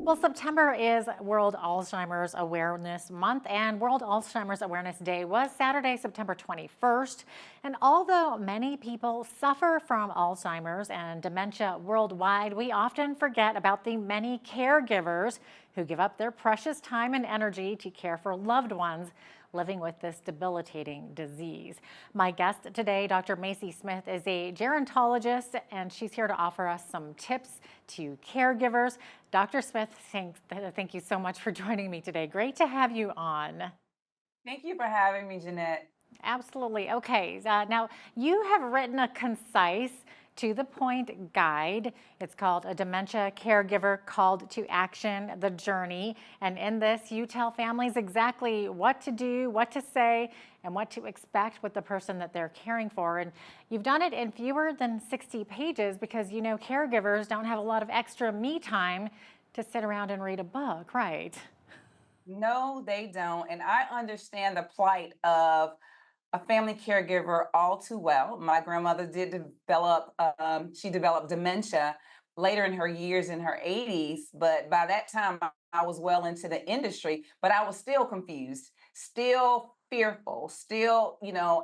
Well, September is World Alzheimer's Awareness Month, and World Alzheimer's Awareness Day was Saturday, September 21st. And although many people suffer from Alzheimer's and dementia worldwide, we often forget about the many caregivers who give up their precious time and energy to care for loved ones living with this debilitating disease. My guest today, Dr. Macie Smith, is a gerontologist, and she's here to offer us some tips to caregivers. Dr. Smith, thank you so much for joining me today. Great to have you on. Thank you for having me, Jeanette. Absolutely. Okay. Now, you have written a concise, to the point guide. It's called A Dementia Caregiver Called to Action, The Journey. And in this, you tell families exactly what to do, what to say, and what to expect with the person that they're caring for. And you've done it in fewer than 60 pages because, you know, caregivers don't have a lot of extra me time to sit around and read a book, right? No, they don't. And I understand the plight of a family caregiver all too well. My grandmother did develop, she developed dementia later in her years in her 80s. But by that time, I was well into the industry, but I was still confused, still fearful, still,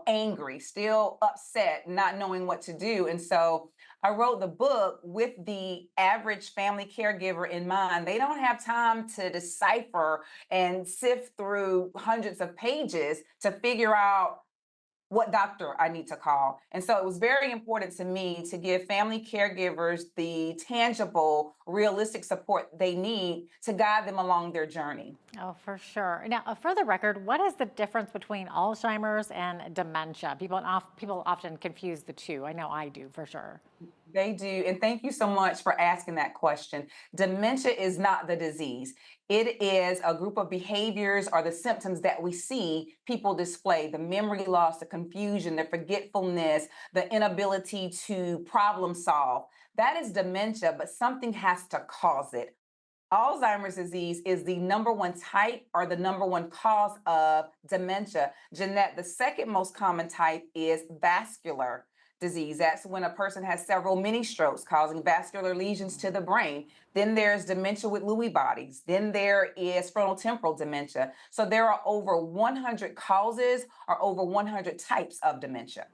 angry, still upset, not knowing what to do. And so I wrote the book with the average family caregiver in mind. They don't have time to decipher and sift through hundreds of pages to figure out what doctor I need to call. And so it was very important to me to give family caregivers the tangible, realistic support they need to guide them along their journey. Oh, for sure. Now, for the record, what is the difference between Alzheimer's and dementia? People often confuse the two. I know I do for sure. They do. And thank you so much for asking that question. Dementia is not the disease. It is a group of behaviors or the symptoms that we see people display: the memory loss, the confusion, the forgetfulness, the inability to problem solve. That is dementia, but something has to cause it. Alzheimer's disease is the number one type or the number one cause of dementia. Jeanette, the second most common type is vascular disease. That's when a person has several mini strokes causing vascular lesions to the brain. Then there's dementia with Lewy bodies. Then there is frontotemporal dementia. So there are over 100 causes or over 100 types of dementia.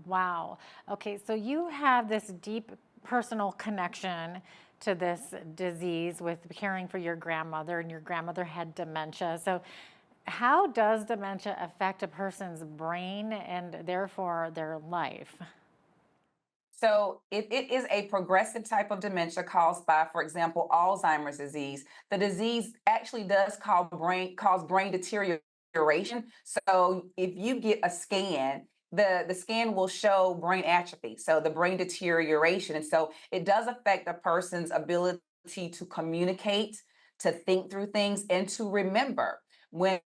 Wow. Okay, so you have this deep personal connection to this disease with caring for your grandmother, and your grandmother had dementia. So, how does dementia affect a person's brain and therefore their life? So it is a progressive type of dementia caused by, for example, Alzheimer's disease. The disease actually does cause brain deterioration. So if you get a scan, the scan will show brain atrophy, so the brain deterioration. And so it does affect a person's ability to communicate, to think through things, and to remember. When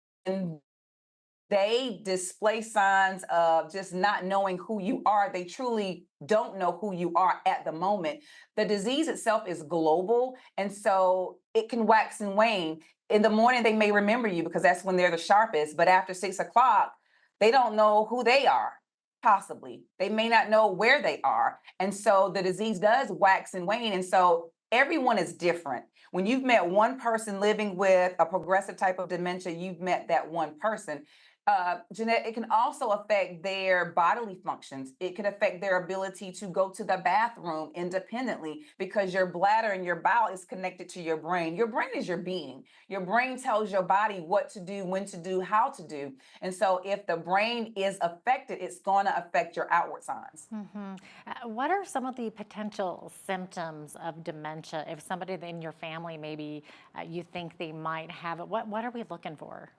they display signs of just not knowing who you are. They truly don't know who you are at the moment. The disease itself is global, and so it can wax and wane. In the morning, they may remember you because that's when they're the sharpest, but after 6 o'clock, they don't know who they are. Possibly. They may not know where they are. And so the disease does wax and wane. And so everyone is different. When you've met one person living with a progressive type of dementia, you've met that one person. Jeanette, it can also affect their bodily functions. It can affect their ability to go to the bathroom independently because your bladder and your bowel is connected to your brain. Your brain is your being. Your brain tells your body what to do, when to do, how to do. And so if the brain is affected, it's going to affect your outward signs. What are some of the potential symptoms of dementia? If somebody in your family, maybe you think they might have it, what are we looking for?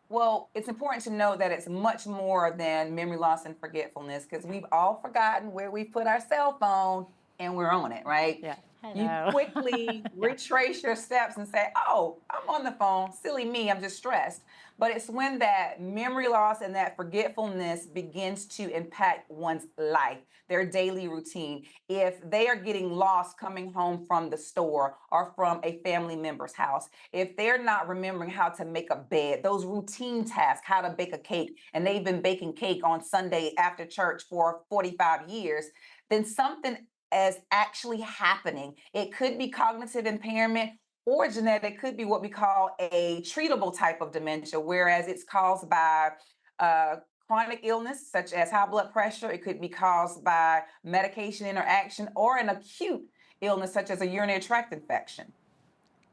Well, it's important to know that it's much more than memory loss and forgetfulness because we've all forgotten where we put our cell phone and we're on it, right? Yeah, I You know. quickly Yeah. retrace your steps and say, oh, I'm on the phone. Silly me, I'm just stressed. But it's when that memory loss and that forgetfulness begins to impact one's life, their daily routine. If they are getting lost coming home from the store or from a family member's house, if they're not remembering how to make a bed, those routine tasks, how to bake a cake, and they've been baking cake on Sunday after church for 45 years, then something as actually happening. It could be cognitive impairment or genetic, could be what we call a treatable type of dementia, whereas it's caused by uh, chronic illness such as high blood pressure. It could be caused by medication interaction or an acute illness such as a urinary tract infection.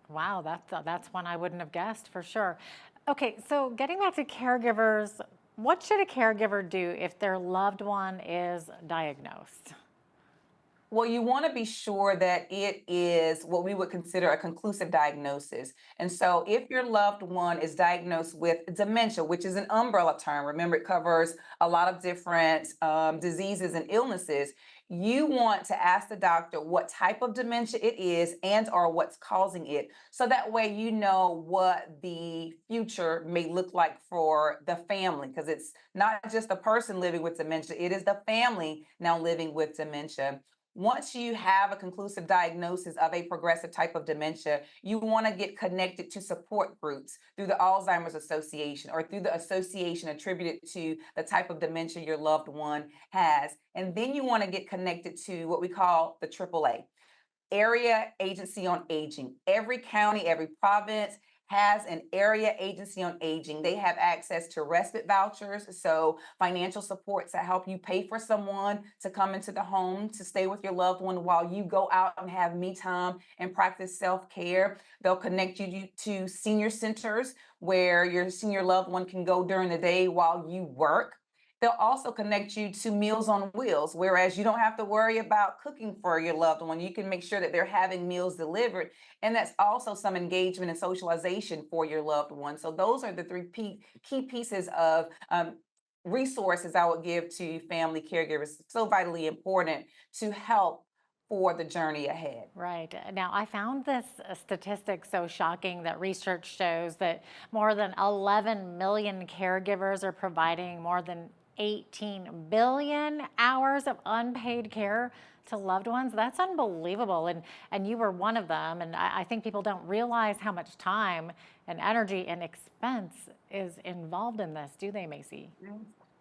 Wow, that's one I wouldn't have guessed for sure. Okay, so getting back to caregivers, what should a caregiver do if their loved one is diagnosed? Well, you want to be sure that it is what we would consider a conclusive diagnosis. And so, if your loved one is diagnosed with dementia, which is an umbrella term, remember it covers a lot of different diseases and illnesses, you want to ask the doctor what type of dementia it is and or what's causing it. So that way you know what the future may look like for the family, because it's not just the person living with dementia, it is the family now living with dementia. Once you have a conclusive diagnosis of a progressive type of dementia, you want to get connected to support groups through the Alzheimer's Association or through the association attributed to the type of dementia your loved one has. And then you want to get connected to what we call the AAA, Area Agency on Aging. Every county, every province has an area agency on aging. They have access to respite vouchers, so financial supports that help you pay for someone to come into the home to stay with your loved one while you go out and have me time and practice self-care. They'll connect you to senior centers where your senior loved one can go during the day while you work. They'll also connect you to Meals on Wheels, whereas you don't have to worry about cooking for your loved one. You can make sure that they're having meals delivered. And that's also some engagement and socialization for your loved one. So, those are the three key pieces of resources I would give to family caregivers. So vitally important to help for the journey ahead. Right. Now, I found this statistic so shocking that research shows that more than 11 million caregivers are providing more than 18 billion hours of unpaid care to loved ones. That's unbelievable. And you were one of them. And I think people don't realize how much time and energy and expense is involved in this, do they, Macie?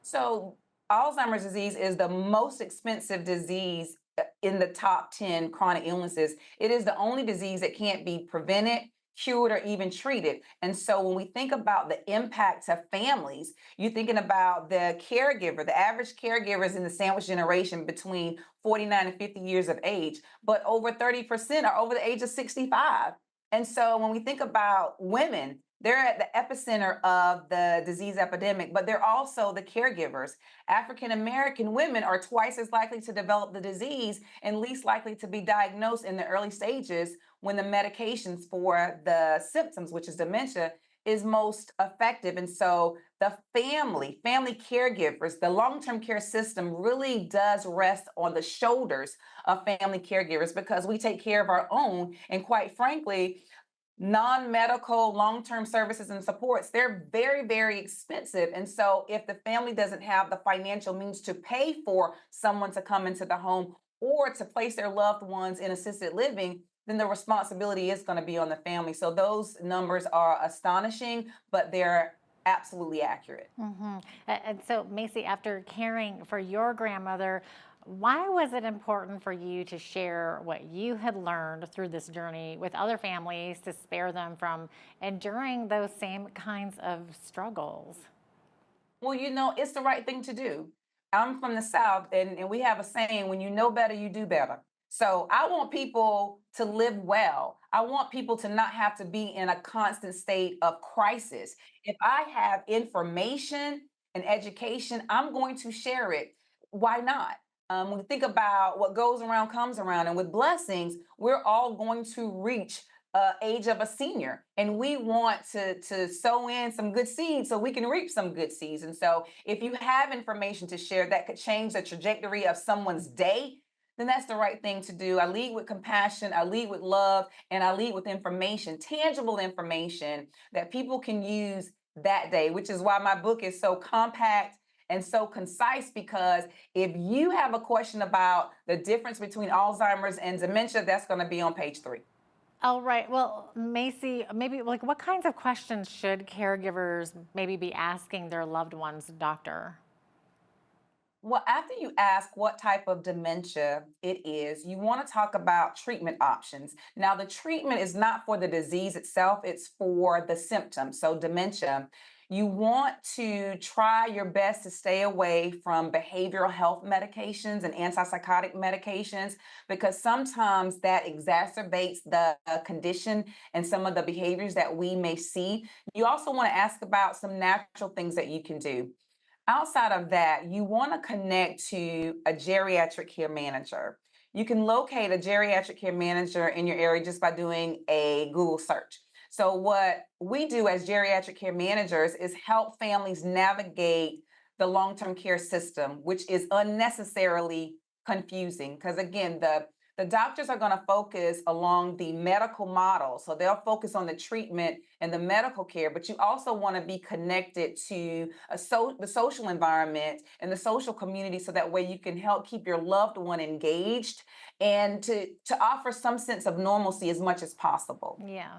So, Alzheimer's disease is the most expensive disease in the top 10 chronic illnesses. It is the only disease that can't be prevented, cured, or even treated. And so, when we think about the impact to families, you're thinking about the caregiver. The average caregiver is in the sandwich generation between 49 and 50 years of age, but over 30% are over the age of 65. And so, when we think about women, they're at the epicenter of the disease epidemic, but they're also the caregivers. African American women are twice as likely to develop the disease and least likely to be diagnosed in the early stages when the medications for the symptoms, which is dementia, is most effective. And so the family caregivers, the long-term care system really does rest on the shoulders of family caregivers because we take care of our own. And quite frankly, non-medical long-term services and supports, they're very, very expensive. And so if the family doesn't have the financial means to pay for someone to come into the home or to place their loved ones in assisted living, then the responsibility is going to be on the family. So those numbers are astonishing, but they're absolutely accurate. And so, Macie, after caring for your grandmother, why was it important for you to share what you had learned through this journey with other families to spare them from enduring those same kinds of struggles? Well, it's the right thing to do. I'm from the South, and we have a saying, when you know better, you do better. So I want people to live well. I want people to not have to be in a constant state of crisis. If I have information and education, I'm going to share it. Why not? When we think about what goes around comes around, and with blessings, we're all going to reach age of a senior, and we want to sow in some good seeds so we can reap some good seeds. And so if you have information to share that could change the trajectory of someone's day, then that's the right thing to do. I lead with compassion, I lead with love, and I lead with information, tangible information that people can use that day, which is why my book is so compact and so concise. Because if you have a question about the difference between Alzheimer's and dementia, that's going to be on page 3. All right. Well, Macie, maybe like what kinds of questions should caregivers maybe be asking their loved one's doctor? Well, after you ask what type of dementia it is, you want to talk about treatment options. Now, the treatment is not for the disease itself, it's for the symptoms. So, dementia, you want to try your best to stay away from behavioral health medications and antipsychotic medications because sometimes that exacerbates the condition and some of the behaviors that we may see. You also want to ask about some natural things that you can do. Outside of that, you want to connect to a geriatric care manager. You can locate a geriatric care manager in your area just by doing a Google search. So, what we do as geriatric care managers is help families navigate the long term care system, which is unnecessarily confusing. Because, again, the doctors are going to focus along the medical model. So they'll focus on the treatment and the medical care, but you also want to be connected to the social environment and the social community so that way you can help keep your loved one engaged and to offer some sense of normalcy as much as possible. Yeah.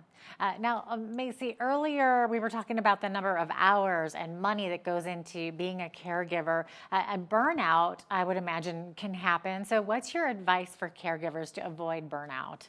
Now, Macie, earlier we were talking about the number of hours and money that goes into being a caregiver. And burnout, I would imagine, can happen. So, what's your advice for caregivers to avoid burnout?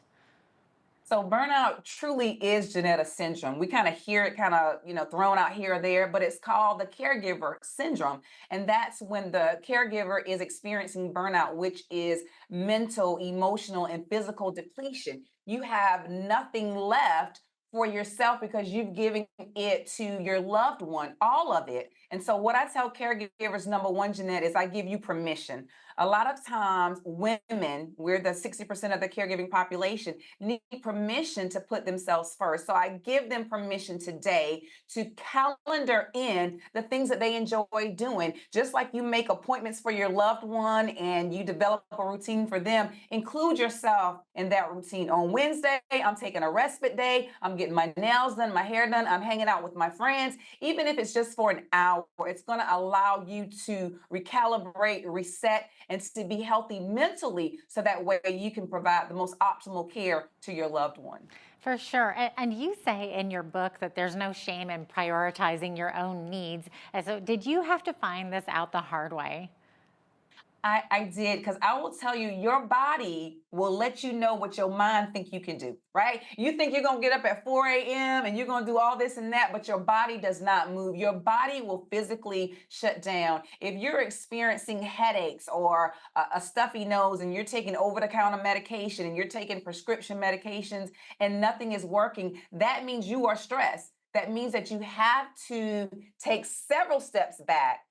So burnout truly is Janetta syndrome. We kind of hear it kind of, thrown out here or there, but it's called the caregiver syndrome. And that's when the caregiver is experiencing burnout, which is mental, emotional, and physical depletion. You have nothing left for yourself because you've given it to your loved one, all of it. And so what I tell caregivers, number one, Jeanette, is I give you permission. A lot of times women, we're the 60% of the caregiving population, need permission to put themselves first. So I give them permission today to calendar in the things that they enjoy doing. Just like you make appointments for your loved one and you develop a routine for them, include yourself in that routine. On Wednesday, I'm taking a respite day. I'm getting my nails done, my hair done. I'm hanging out with my friends. Even if it's just for an hour, it's going to allow you to recalibrate, reset, and to be healthy mentally so that way you can provide the most optimal care to your loved one. For sure. And you say in your book that there's no shame in prioritizing your own needs. And so, did you have to find this out the hard way? I did because I will tell you, your body will let you know what your mind think you can do, right? You think you're gonna get up at 4 a.m. and you're gonna do all this and that, but your body does not move. Your body will physically shut down. If you're experiencing headaches or a stuffy nose and you're taking over-the-counter medication and you're taking prescription medications and nothing is working, that means you are stressed. That means that you have to take several steps back.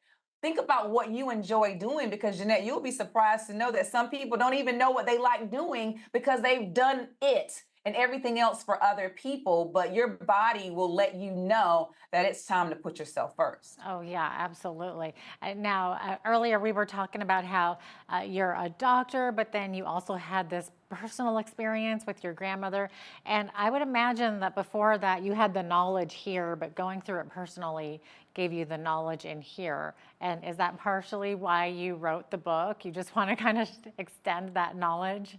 Think about what you enjoy doing because Jeanette, you'll be surprised to know that some people don't even know what they like doing because they've done it and everything else for other people, but your body will let you know that it's time to put yourself first. Oh, yeah, absolutely. Now, earlier we were talking about how you're a doctor, but then you also had this personal experience with your grandmother. And I would imagine that before that you had the knowledge here, but going through it personally gave you the knowledge in here. And is that partially why you wrote the book? You just want to kind of extend that knowledge?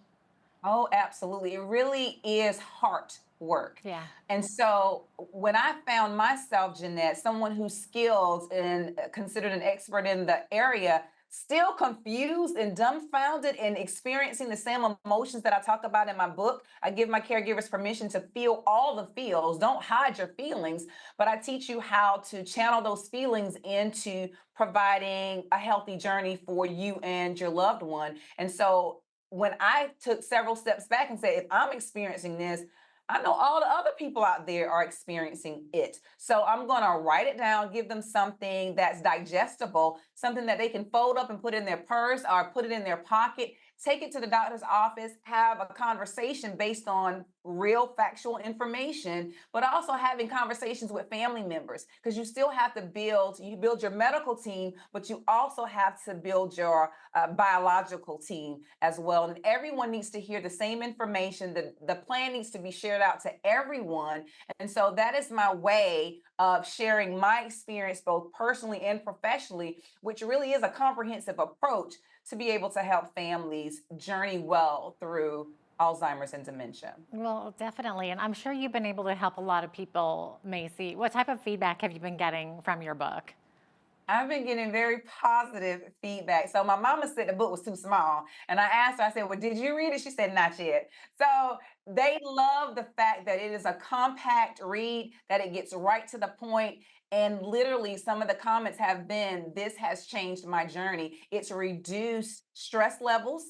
Oh, absolutely. It really is heart work. Yeah. And so when I found myself, Jeanette, someone who's skilled and considered an expert in the area, still confused and dumbfounded and experiencing the same emotions that I talk about in my book, I give my caregivers permission to feel all the feels. Don't hide your feelings, but I teach you how to channel those feelings into providing a healthy journey for you and your loved one. And so when I took several steps back and said, if I'm experiencing this, I know all the other people out there are experiencing it. So I'm going to write it down, give them something that's digestible, something that they can fold up and put in their purse or put it in their pocket, take it to the doctor's office, have a conversation based on real factual information, but also having conversations with family members because you still have to you build your medical team, but you also have to build your biological team as well. And everyone needs to hear the same information. The plan needs to be shared out to everyone. And so that is my way of sharing my experience, both personally and professionally, which really is a comprehensive approach to be able to help families journey well through Alzheimer's and dementia. Well, definitely. And I'm sure you've been able to help a lot of people, Macie. What type of feedback have you been getting from your book? I've been getting very positive feedback. So my mama said the book was too small. And I asked her, I said, well, did you read it? She said, not yet. So they love the fact that it is a compact read, that it gets right to the point. And literally, some of the comments have been, this has changed my journey. It's reduced stress levels.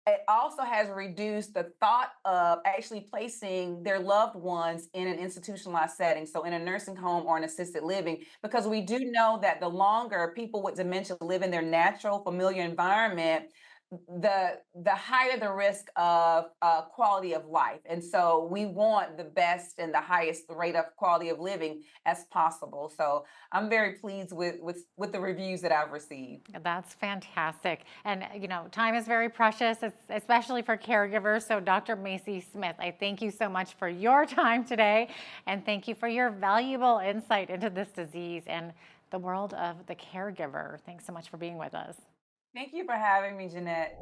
It also has reduced the thought of actually placing their loved ones in an institutionalized setting, so in a nursing home or an assisted living, because we do know that the longer people with dementia live in their natural, familiar environment, the higher the risk of quality of life. And so we want the best and the highest rate of quality of living as possible. So I'm very pleased with the reviews that I've received. That's fantastic. And, time is very precious, especially for caregivers. So, Dr. Macie Smith, I thank you so much for your time today. And thank you for your valuable insight into this disease and the world of the caregiver. Thanks so much for being with us. Thank you for having me, Jeanette.